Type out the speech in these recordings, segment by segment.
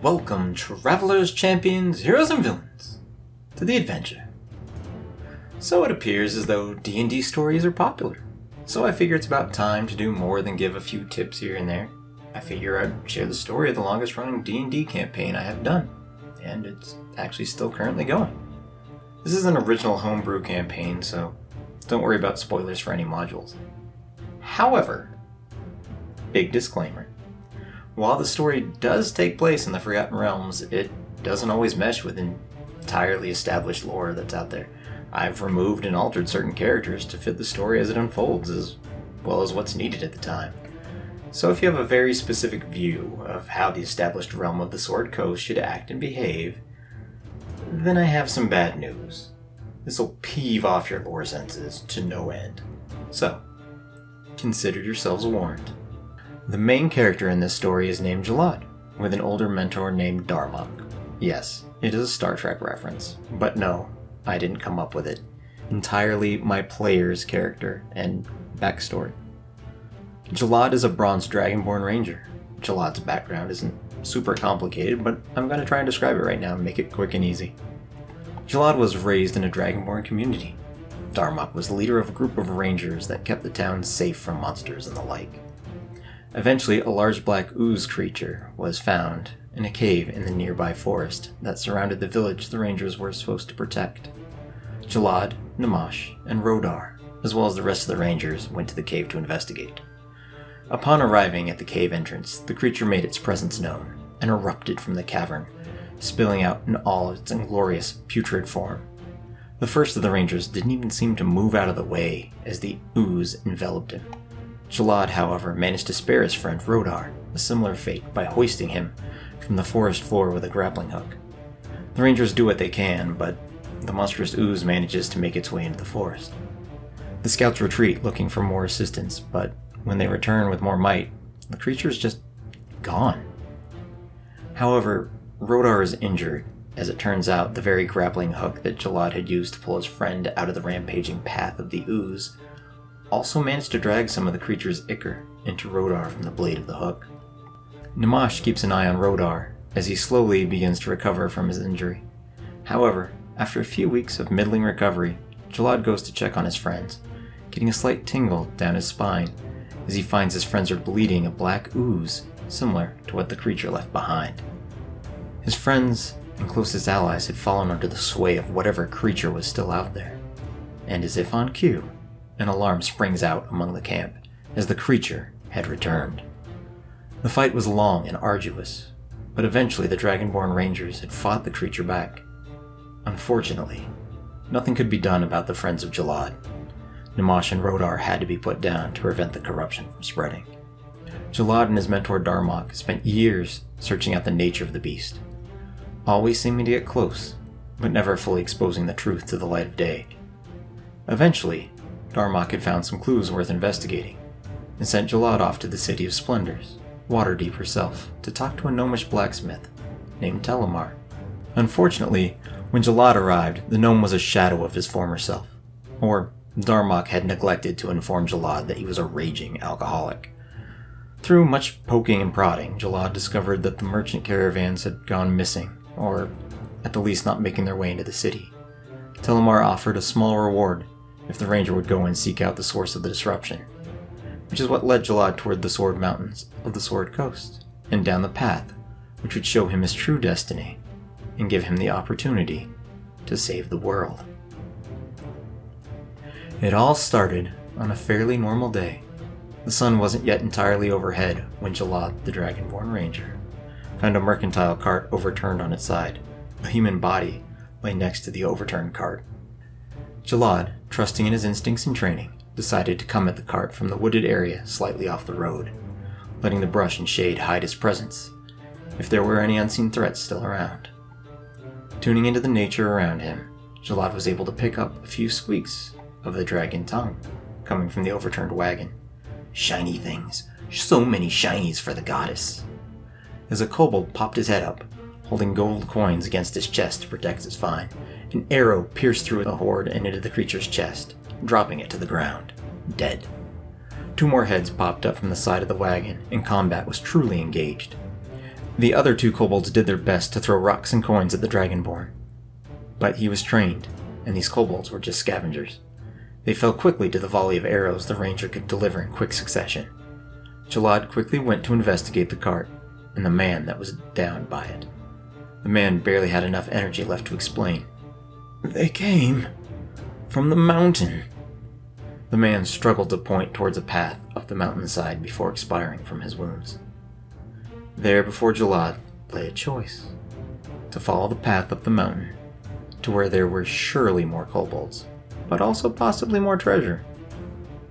Welcome, travelers, champions, heroes, and villains, to the adventure. So it appears as though D&D stories are popular, so I figure it's about time to do more than give a few tips here and there. I figure I'd share the story of the longest running D&D campaign I have done, and it's actually still currently going. This is an original homebrew campaign, so don't worry about spoilers for any modules. However, big disclaimer. While the story does take place in the Forgotten Realms, it doesn't always mesh with entirely established lore that's out there. I've removed and altered certain characters to fit the story as it unfolds, as well as what's needed at the time. So if you have a very specific view of how the established realm of the Sword Coast should act and behave, then I have some bad news. This'll peeve off your lore senses to no end. So, consider yourselves warned. The main character in this story is named Jalad, with an older mentor named Darmok. Yes, it is a Star Trek reference, but no, I didn't come up with it. Entirely my player's character and backstory. Jalad is a bronze dragonborn ranger. Jalad's background isn't super complicated, but I'm going to try and describe it right now and make it quick and easy. Jalad was raised in a dragonborn community. Darmok was the leader of a group of rangers that kept the town safe from monsters and the like. Eventually, a large black ooze creature was found in a cave in the nearby forest that surrounded the village the rangers were supposed to protect. Jalad, Namash, and Rodar, as well as the rest of the rangers, went to the cave to investigate. Upon arriving at the cave entrance, the creature made its presence known and erupted from the cavern, spilling out in all its inglorious, putrid form. The first of the rangers didn't even seem to move out of the way as the ooze enveloped him. Jalad, however, managed to spare his friend Rodar a similar fate by hoisting him from the forest floor with a grappling hook. The rangers do what they can, but the monstrous ooze manages to make its way into the forest. The scouts retreat looking for more assistance, but when they return with more might, the creature is just gone. However, Rodar is injured. As it turns out, the very grappling hook that Jalad had used to pull his friend out of the rampaging path of the ooze also managed to drag some of the creature's ichor into Rodar from the blade of the hook. Namash keeps an eye on Rodar as he slowly begins to recover from his injury. However, after a few weeks of middling recovery, Jalad goes to check on his friends, getting a slight tingle down his spine as he finds his friends are bleeding a black ooze similar to what the creature left behind. His friends and closest allies had fallen under the sway of whatever creature was still out there, and as if on cue, an alarm springs out among the camp as the creature had returned. The fight was long and arduous, but eventually the Dragonborn Rangers had fought the creature back. Unfortunately, nothing could be done about the friends of Jalad. Namash and Rodar had to be put down to prevent the corruption from spreading. Jalad and his mentor Darmok spent years searching out the nature of the beast, always seeming to get close, but never fully exposing the truth to the light of day. Eventually, Darmok had found some clues worth investigating, and sent Jalad off to the City of Splendors, Waterdeep herself, to talk to a gnomish blacksmith named Telemar. Unfortunately, when Jalad arrived, the gnome was a shadow of his former self, or Darmok had neglected to inform Jalad that he was a raging alcoholic. Through much poking and prodding, Jalad discovered that the merchant caravans had gone missing, or at the least not making their way into the city. Telemar offered a small reward if the ranger would go and seek out the source of the disruption, which is what led Jalad toward the Sword Mountains of the Sword Coast, and down the path which would show him his true destiny, and give him the opportunity to save the world. It all started on a fairly normal day. The sun wasn't yet entirely overhead when Jalad, the Dragonborn Ranger, found a mercantile cart overturned on its side. A human body lay next to the overturned cart. Jalad, trusting in his instincts and training, decided to come at the cart from the wooded area slightly off the road, letting the brush and shade hide his presence, if there were any unseen threats still around. Tuning into the nature around him, Jalad was able to pick up a few squeaks of the dragon tongue coming from the overturned wagon. Shiny things, so many shinies for the goddess. As a kobold popped his head up, holding gold coins against his chest to protect his find, an arrow pierced through the horde and into the creature's chest, dropping it to the ground, dead. 2 more heads popped up from the side of the wagon, and combat was truly engaged. The other two kobolds did their best to throw rocks and coins at the Dragonborn. But he was trained, and these kobolds were just scavengers. They fell quickly to the volley of arrows the ranger could deliver in quick succession. Jalad quickly went to investigate the cart, and the man that was down by it. The man barely had enough energy left to explain. "They came from the mountain." The man struggled to point towards a path up the mountainside before expiring from his wounds. There before Jalad lay a choice: to follow the path up the mountain, to where there were surely more kobolds, but also possibly more treasure.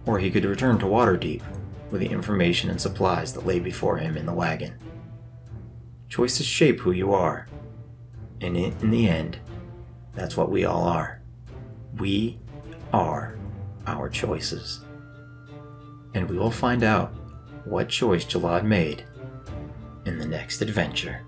Or he could return to Waterdeep with the information and supplies that lay before him in the wagon. Choices shape who you are, and in the end, that's what we all are. We are our choices. And we will find out what choice Jalad made in the next adventure.